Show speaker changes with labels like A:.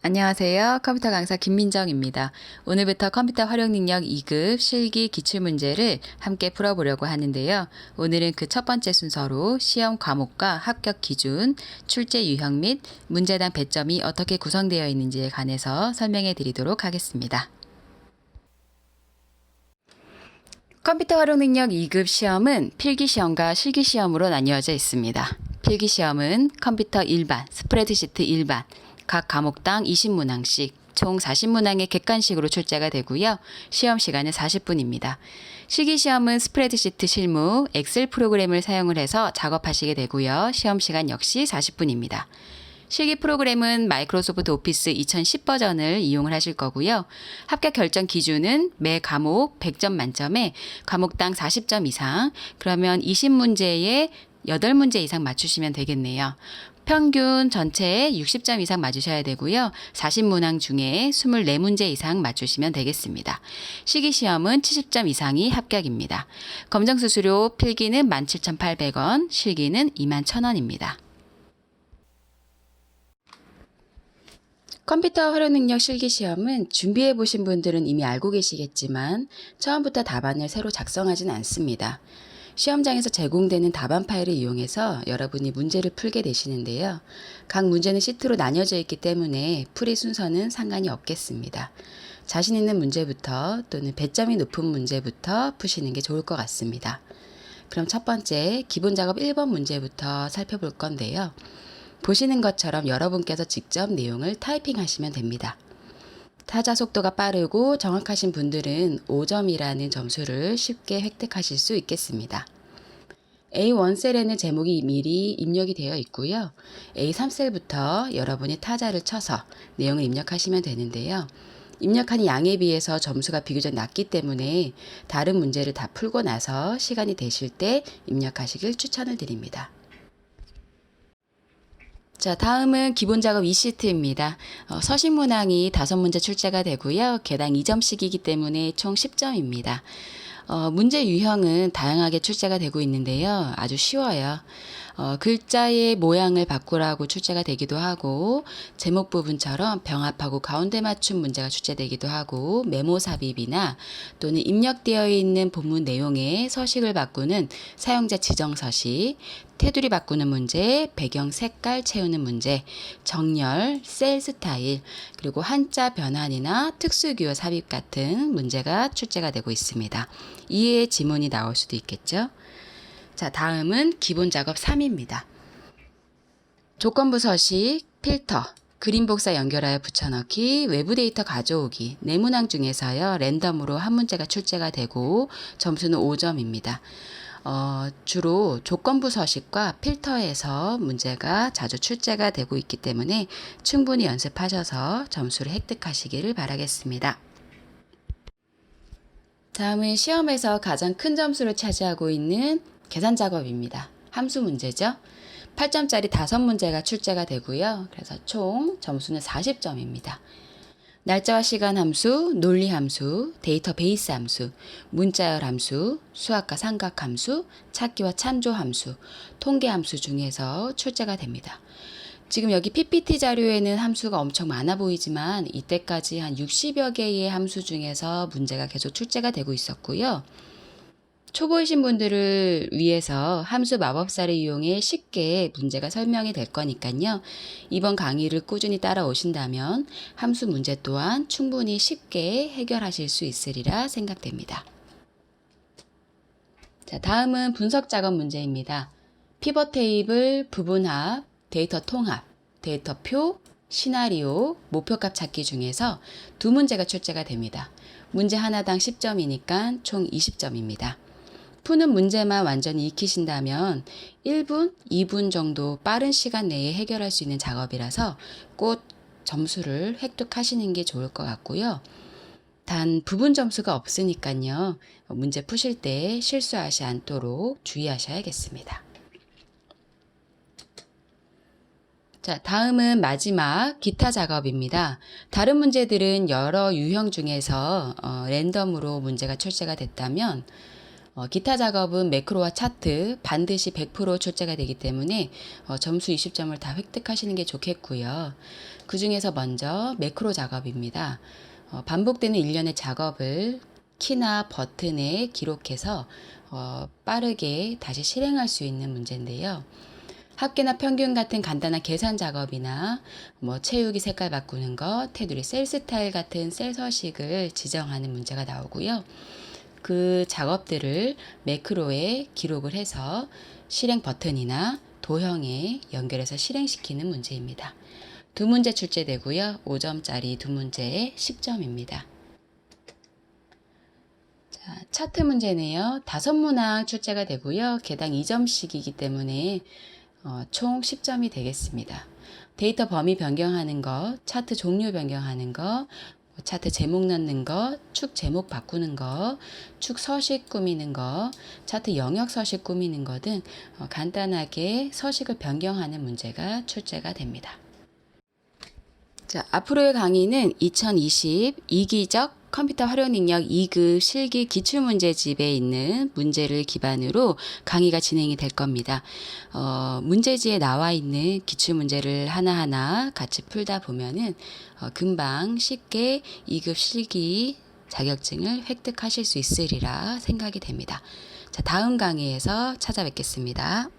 A: 안녕하세요. 컴퓨터 강사 김민정입니다. 오늘부터 컴퓨터 활용 능력 2급 실기 기출문제를 함께 풀어보려고 하는데요. 오늘은 그 첫 번째 순서로 시험 과목과 합격 기준, 출제 유형 및 문제당 배점이 어떻게 구성되어 있는지에 관해서 설명해 드리도록 하겠습니다. 컴퓨터 활용 능력 2급 시험은 필기시험과 실기시험으로 나뉘어져 있습니다. 필기시험은 컴퓨터 일반, 스프레드시트 일반, 각 과목당 20문항씩 총 40문항의 객관식으로 출제가 되고요. 시험 시간은 40분입니다. 실기시험은 스프레드시트 실무, 엑셀 프로그램을 사용을 해서 작업하시게 되고요. 시험 시간 역시 40분입니다. 실기 프로그램은 마이크로소프트 오피스 2010 버전을 이용을 하실 거고요. 합격 결정 기준은 매 과목 100점 만점에 과목당 40점 이상, 그러면 20문제에 8문제 이상 맞추시면 되겠네요. 평균 전체에 60점 이상 맞으셔야 되고요. 40문항 중에 24문제 이상 맞추시면 되겠습니다. 실기시험은 70점 이상이 합격입니다. 검정수수료 필기는 17,800원, 실기는 21,000원입니다. 컴퓨터 활용 능력 실기시험은 준비해 보신 분들은 이미 알고 계시겠지만 처음부터 답안을 새로 작성하지는 않습니다. 시험장에서 제공되는 답안 파일을 이용해서 여러분이 문제를 풀게 되시는데요. 각 문제는 시트로 나뉘어져 있기 때문에 풀이 순서는 상관이 없겠습니다. 자신 있는 문제부터 또는 배점이 높은 문제부터 푸시는 게 좋을 것 같습니다. 그럼 첫 번째 기본 작업 1번 문제부터 살펴볼 건데요. 보시는 것처럼 여러분께서 직접 내용을 타이핑하시면 됩니다. 타자 속도가 빠르고 정확하신 분들은 5점이라는 점수를 쉽게 획득하실 수 있겠습니다. A1셀에는 제목이 미리 입력이 되어 있고요. A3셀부터 여러분이 타자를 쳐서 내용을 입력하시면 되는데요. 입력한 양에 비해서 점수가 비교적 낮기 때문에 다른 문제를 다 풀고 나서 시간이 되실 때 입력하시길 추천을 드립니다. 자, 다음은 기본 작업 2시트입니다. 서식 문항이 5문제 출제가 되고요. 개당 2점씩이기 때문에 총 10점입니다. 문제 유형은 다양하게 출제가 되고 있는데요. 아주 쉬워요. 글자의 모양을 바꾸라고 출제가 되기도 하고, 제목 부분처럼 병합하고 가운데 맞춤 문제가 출제되기도 하고, 메모 삽입이나 또는 입력되어 있는 본문 내용의 서식을 바꾸는 사용자 지정 서식, 테두리 바꾸는 문제, 배경 색깔 채우는 문제, 정렬, 셀 스타일, 그리고 한자 변환이나 특수기호 삽입 같은 문제가 출제가 되고 있습니다. 이에 지문이 나올 수도 있겠죠. 자, 다음은 기본 작업 3입니다. 조건부 서식, 필터, 그림 복사 연결하여 붙여넣기, 외부 데이터 가져오기, 네 문항 중에서요, 랜덤으로 한 문제가 출제가 되고 점수는 5점입니다. 주로 조건부 서식과 필터에서 문제가 자주 출제가 되고 있기 때문에 충분히 연습하셔서 점수를 획득하시기를 바라겠습니다. 다음은 시험에서 가장 큰 점수를 차지하고 있는 계산 작업입니다. 함수 문제죠. 8점짜리 5문제가 출제가 되고요. 그래서 총 점수는 40점입니다. 날짜와 시간 함수, 논리 함수, 데이터베이스 함수, 문자열 함수, 수학과 삼각 함수, 찾기와 참조 함수, 통계 함수 중에서 출제가 됩니다. 지금 여기 PPT 자료에는 함수가 엄청 많아 보이지만 이때까지 한 60여 개의 함수 중에서 문제가 계속 출제가 되고 있었고요. 초보이신 분들을 위해서 함수 마법사를 이용해 쉽게 문제가 설명이 될 거니까요. 이번 강의를 꾸준히 따라오신다면 함수 문제 또한 충분히 쉽게 해결하실 수 있으리라 생각됩니다. 자, 다음은 분석 작업 문제입니다. 피벗 테이블, 부분합, 데이터 통합, 데이터표, 시나리오, 목표값 찾기 중에서 2문제가 출제가 됩니다. 문제 하나당 10점이니까 총 20점입니다. 푸는 문제만 완전히 익히신다면 1분, 2분 정도 빠른 시간 내에 해결할 수 있는 작업이라서 꼭 점수를 획득하시는 게 좋을 것 같고요. 단 부분 점수가 없으니까요. 문제 푸실 때 실수하지 않도록 주의하셔야겠습니다. 자, 다음은 마지막 기타 작업입니다. 다른 문제들은 여러 유형 중에서 랜덤으로 문제가 출제가 됐다면 기타 작업은 매크로와 차트 반드시 100% 출제가 되기 때문에 점수 20점을 다 획득하시는 게 좋겠고요. 그 중에서 먼저 매크로 작업입니다. 반복되는 일련의 작업을 키나 버튼에 기록해서 빠르게 다시 실행할 수 있는 문제인데요. 합계나 평균 같은 간단한 계산 작업이나 채우기 색깔 바꾸는 것, 테두리 셀 스타일 같은 셀 서식을 지정하는 문제가 나오고요. 그 작업들을 매크로에 기록을 해서 실행 버튼이나 도형에 연결해서 실행시키는 문제입니다. 두 문제 출제되고요. 5점짜리 두 문제에 10점입니다. 자, 차트 문제네요. 5문항 출제가 되고요. 개당 2점씩이기 때문에 총 10점이 되겠습니다. 데이터 범위 변경하는 것, 차트 종류 변경하는 것, 차트 제목 넣는 것, 축 제목 바꾸는 것, 축 서식 꾸미는 것, 차트 영역 서식 꾸미는 것 등 간단하게 서식을 변경하는 문제가 출제가 됩니다. 자, 앞으로의 강의는 2020 이기적 컴퓨터 활용 능력 2급 실기 기출문제집에 있는 문제를 기반으로 강의가 진행이 될 겁니다. 문제지에 나와 있는 기출문제를 하나하나 같이 풀다 보면은 금방 쉽게 2급 실기 자격증을 획득하실 수 있으리라 생각이 됩니다. 자, 다음 강의에서 찾아뵙겠습니다.